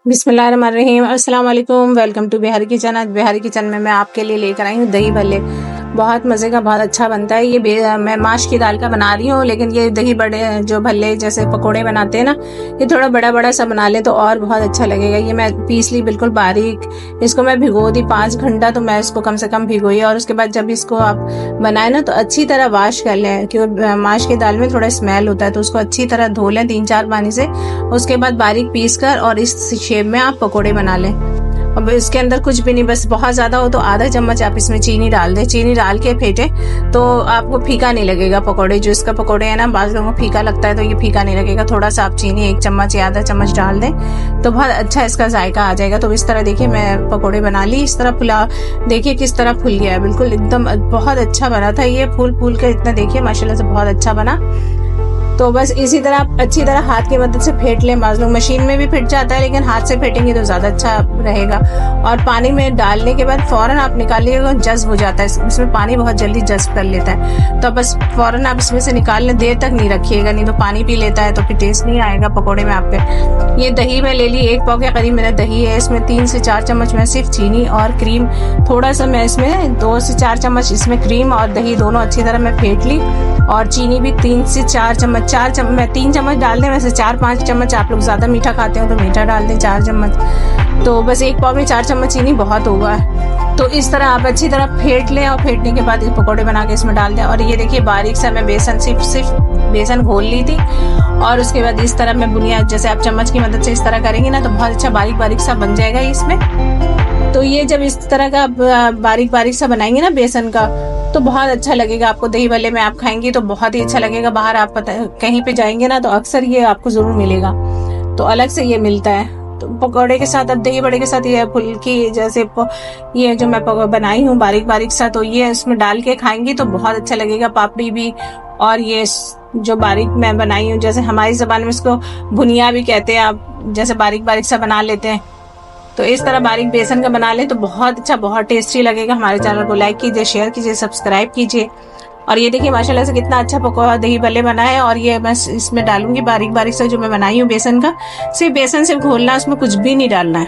बिस्मिल्लाहिर्रहमानिर्रहीम। अस्सलाम वालेकुम। Welcome to Bihari kitchen. आज बिहारी किचन में मैं आपके लिए लेकर आई हूँ दही भल्ले। बहुत मज़े का, बहुत अच्छा बनता है ये। मैं माश की दाल का बना रही हूँ, लेकिन ये दही बड़े जो भल्ले जैसे पकोड़े बनाते हैं ना, ये थोड़ा बड़ा बड़ा सा बना ले तो और बहुत अच्छा लगेगा। ये मैं पीस ली बिल्कुल बारीक। इसको मैं भिगो दी 5 घंटा, तो मैं इसको कम से कम भिगोई। और उसके बाद जब इसको आप बनाए ना तो अच्छी तरह वॉश कर लें, क्योंकि माश की दाल में थोड़ा स्मेल होता है, तो उसको अच्छी तरह धो लें 3-4 पानी से। उसके बाद बारीक पीस कर और इस शेप में आप पकोड़े बना लें। अब इसके अंदर कुछ भी नहीं, बस बहुत ज्यादा हो तो आधा चम्मच आप इसमें चीनी डाल दें। चीनी डाल के फेंटे तो आपको फीका नहीं लगेगा पकोड़े। जो इसका पकोड़े है ना, बाज़ लोगों को फीका लगता है, तो ये फीका नहीं लगेगा। थोड़ा सा आप चीनी 1 चम्मच या आधा चम्मच डाल दें तो बहुत अच्छा इसका जायका आ जाएगा। तो इस तरह देखिए मैं पकोड़े बना ली। इस तरह फुला, देखिए किस तरह फूल गया है, बिल्कुल एकदम बहुत अच्छा बना था ये। फूल फूल के इतना देखिए माशाल्लाह से बहुत अच्छा बना। तो बस इसी तरह आप अच्छी तरह हाथ की मदद से फेंट लें। माज़ लोग मशीन में भी फिट जाता है, लेकिन हाथ से फेंटेंगे तो ज़्यादा अच्छा रहेगा। और पानी में डालने के बाद फ़ौरन आप निकालिएगा, जज्ब हो जाता है, इसमें पानी बहुत जल्दी जज्ब कर लेता है। तो बस फ़ौरन आप इसमें से निकाल लें, देर तक नहीं रखिएगा, नहीं तो पानी पी लेता है तो फिर टेस्ट नहीं आएगा पकौड़े में आपके। ये दही मैं ले ली, 1 पाव के करीब मेरा दही है। इसमें 3 से 4 चम्मच मैं सिर्फ चीनी और क्रीम, थोड़ा सा मैं इसमें 2 से 4 चम्मच इसमें क्रीम और दही दोनों अच्छी तरह मैं फेंट ली। और चीनी भी 3 से 4 चम्मच, मैं 3 चम्मच डाल दें। वैसे 4-5 चम्मच आप लोग ज़्यादा मीठा खाते हो तो मीठा डाल दें 4 चम्मच। तो बस 1 पाव में 4 चम्मच चीनी बहुत होगा। तो इस तरह आप अच्छी तरह फेंट लें और फेंटने के बाद पकौड़े बना के इसमें डाल दें। और ये देखिए बारीक सा मैं बेसन सिर्फ बेसन घोल ली थी। और उसके बाद इस तरह मैं बुनियाद, जैसे आप चम्मच की मदद से इस तरह करेंगे ना तो बहुत अच्छा बारीक बारीक सा बन जाएगा इसमें। तो ये जब इस तरह का बारीक बारीक सा बनाएंगे ना बेसन का, तो बहुत अच्छा लगेगा आपको। दही भल्ले में आप खाएंगे तो बहुत ही अच्छा लगेगा। बाहर आप कहीं पे जाएंगे ना तो अक्सर ये आपको जरूर मिलेगा, तो अलग से ये मिलता है। तो पकौड़े के साथ, अब दही बड़े के साथ ये फुल्की जैसे ये जो मैं बनाई हूँ बारीक बारीक सा, तो ये इसमें डाल के खाएंगी तो बहुत अच्छा लगेगा। पापड़ी भी, और ये जो बारीक मैं बनाई हूँ, जैसे हमारी ज़बान में इसको भुनिया भी कहते हैं, आप जैसे बारीक बारीक सा बना लेते हैं, तो इस तरह बारीक बेसन का बना ले तो बहुत अच्छा, बहुत टेस्टी लगेगा। हमारे चैनल को लाइक कीजिए, शेयर कीजिए, सब्सक्राइब कीजिए। और ये देखिए माशाल्लाह से कितना अच्छा पकौड़ा दही भल्ले बना है। और ये मैं इसमें डालूंगी बारीक बारीक से जो मैं बनाई हूँ बेसन का, सिर्फ बेसन से घोलना, उसमें कुछ भी नहीं डालना है।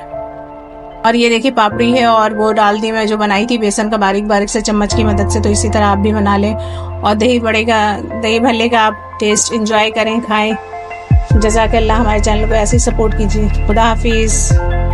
और ये देखिए पापड़ी है और वो डाल दी मैं जो बनाई थी बेसन का बारीक बारीक से चम्मच की मदद से। तो इसी तरह आप भी बना लें और दही भल्ले का आप टेस्ट एंजॉय करें, खाएं। जज़ाकल्लाह। हमारे चैनल को ऐसे ही सपोर्ट कीजिए। खुदा हाफिज़।